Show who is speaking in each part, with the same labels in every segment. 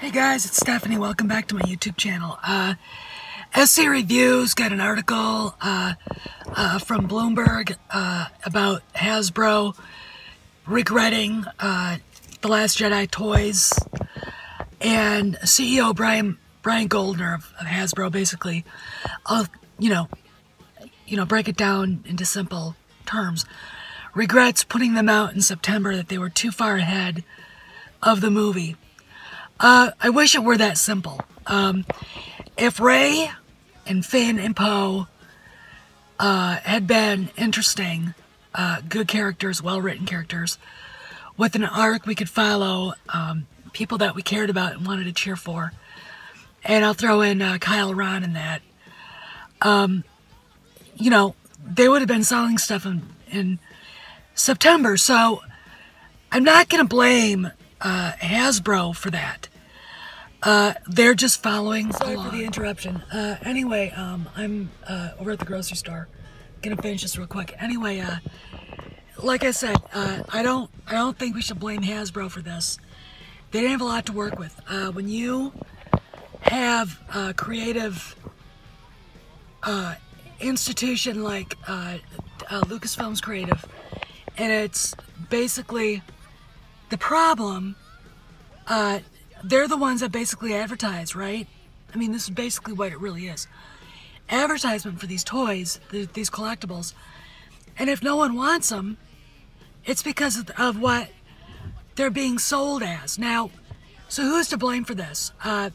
Speaker 1: Hey guys, it's Stephanie. Welcome back to my YouTube channel. SC Reviews got an article from Bloomberg about Hasbro regretting The Last Jedi toys, and CEO Brian Goldner of Hasbro basically, break it down into simple terms, regrets putting them out in September, that they were too far ahead of the movie. I wish it were that simple. If Rey and Finn and Poe had been interesting, good characters, well-written characters, with an arc we could follow, people that we cared about and wanted to cheer for, and I'll throw in Kyle Ron in that, they would have been selling stuff in September. So I'm not going to blame Hasbro for that. They're just following along. Sorry for the interruption. Anyway, I'm over at the grocery store. Gonna finish this real quick. Anyway, like I said, I don't think we should blame Hasbro for this. They didn't have a lot to work with. When you have a creative institution like Lucasfilm's Creative, and it's basically the problem, they're the ones that basically advertise, right? I mean, this is basically what it really is. Advertisement for these toys, these collectibles. And if no one wants them, it's because of what they're being sold as. Now, so who's to blame for this? The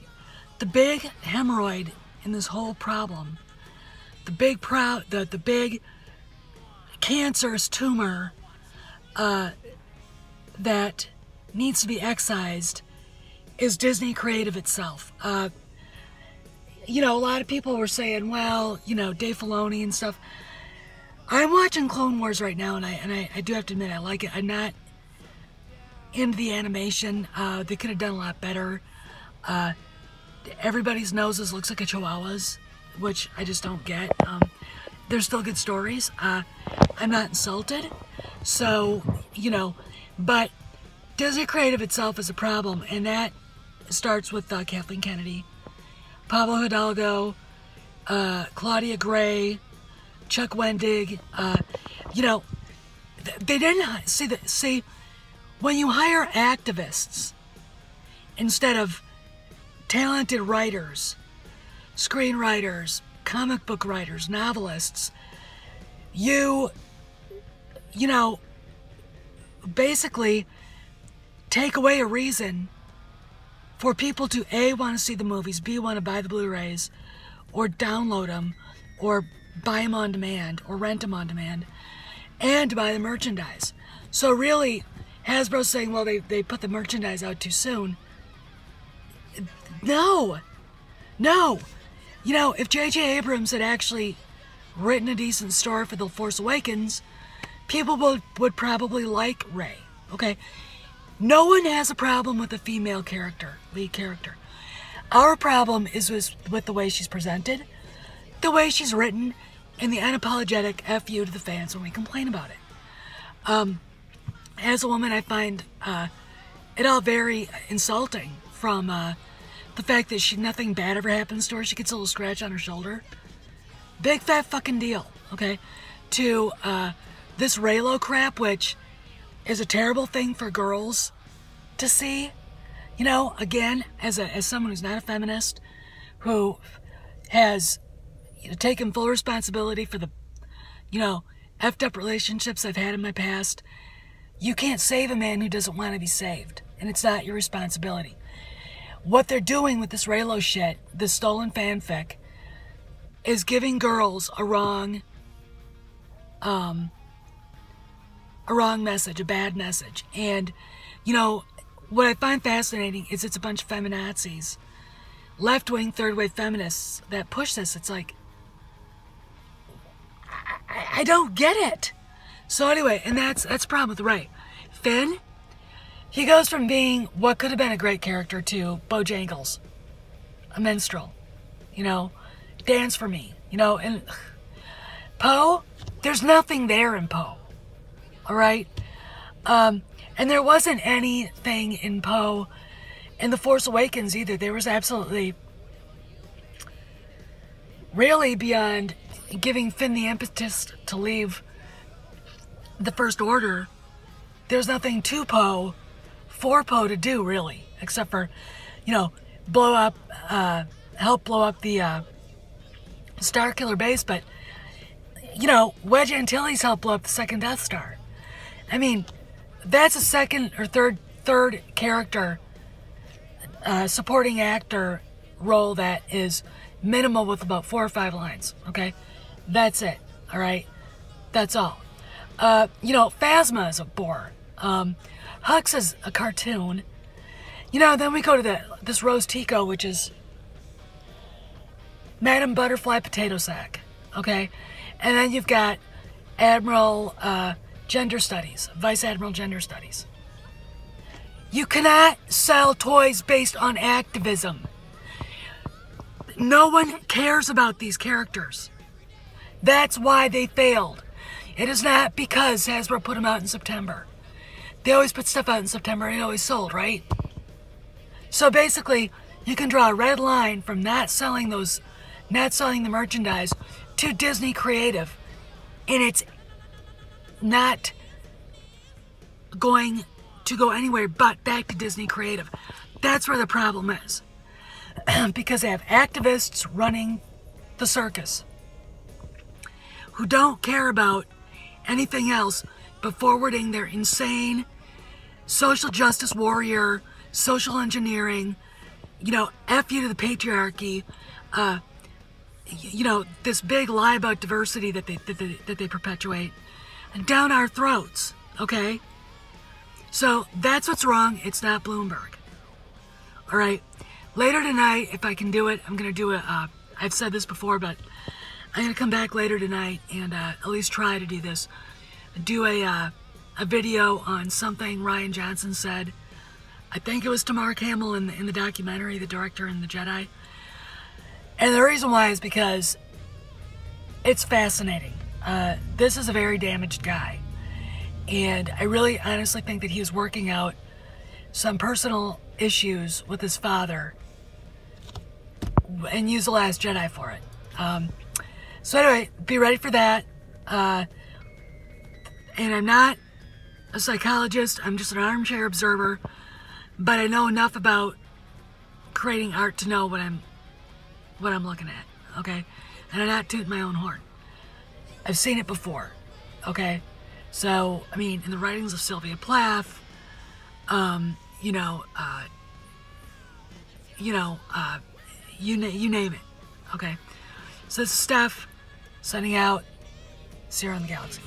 Speaker 1: big hemorrhoid in this whole problem, the big cancerous tumor that needs to be excised, is Disney Creative itself. A lot of people were saying, well, Dave Filoni and stuff. I'm watching Clone Wars right now, and I do have to admit I like it. I'm not into the animation. They could have done a lot better. Everybody's noses looks like a chihuahua's, which I just don't get. They're still good stories. I'm not insulted. So, but Disney Creative itself is a problem, and that starts with Kathleen Kennedy, Pablo Hidalgo, Claudia Gray, Chuck Wendig. They didn't see when you hire activists instead of talented writers, screenwriters, comic book writers, novelists, you basically take away a reason for people to A, want to see the movies, B, want to buy the Blu-rays, or download them, or buy them on demand, or rent them on demand, and to buy the merchandise. So really, Hasbro's saying, well, they put the merchandise out too soon. No. If J.J. Abrams had actually written a decent story for The Force Awakens, people would probably like Rey, okay? No one has a problem with the female character, lead character. Our problem is with the way she's presented, the way she's written, and the unapologetic F you to the fans when we complain about it. As a woman, I find it all very insulting, from the fact that nothing bad ever happens to her. She gets a little scratch on her shoulder. Big fat fucking deal, okay? To this Reylo crap, which is a terrible thing for girls to see. Again, as someone who's not a feminist, who has taken full responsibility for the effed up relationships I've had in my past, you can't save a man who doesn't want to be saved, and it's not your responsibility. What they're doing with this Reylo shit, this stolen fanfic, is giving girls a wrong message, a bad message. And, what I find fascinating is it's a bunch of feminazis, left-wing, third-wave feminists that push this. It's like, I don't get it. So anyway, and that's the problem with Rey. Finn, he goes from being what could have been a great character to Bojangles, a minstrel, you know, dance for me, you know, and Poe, there's nothing there in Poe, all right? And there wasn't anything in Poe in The Force Awakens either. There was absolutely, really beyond giving Finn the impetus to leave the First Order, there's nothing to Poe, for Poe to do, really, except for, you know, help blow up the Starkiller base, but, you know, Wedge Antilles helped blow up the second Death Star. I mean, that's a second or third character, supporting actor role that is minimal with about 4 or 5 lines, okay? That's it, all right? That's all. You know, Phasma is a bore. Hux is a cartoon. You know, then we go to this Rose Tico, which is Madam Butterfly Potato Sack, okay? And then you've got Admiral Gender Studies, Vice Admiral Gender Studies. You cannot sell toys based on activism. No one cares about these characters. That's why they failed. It is not because Hasbro put them out in September. They always put stuff out in September and it always sold, right? So basically, you can draw a red line from not selling the merchandise to Disney Creative, and it's not going to go anywhere but back to Disney Creative. That's where the problem is. Because they have activists running the circus who don't care about anything else but forwarding their insane social justice warrior, social engineering, you know, F you to the patriarchy, you know, this big lie about diversity that they perpetuate, and down our throats, okay? So that's what's wrong. It's not Bloomberg. All right. Later tonight, if I can do it, I'm going to do I've said this before, but I'm going to come back later tonight and at least try to do this. Do a video on something Ryan Johnson said. I think it was to Mark Hamill in the documentary, The Director and the Jedi. And the reason why is because it's fascinating. This is a very damaged guy. And I really honestly think that he was working out some personal issues with his father and use The Last Jedi for it. So anyway, be ready for that. And I'm not a psychologist, I'm just an armchair observer, but I know enough about creating art to know what I'm looking at, okay? And I'm not tooting my own horn. I've seen it before, okay? So, I mean, in the writings of Sylvia Plath, you name it, okay? So this is Steph, signing out. See you around the galaxy.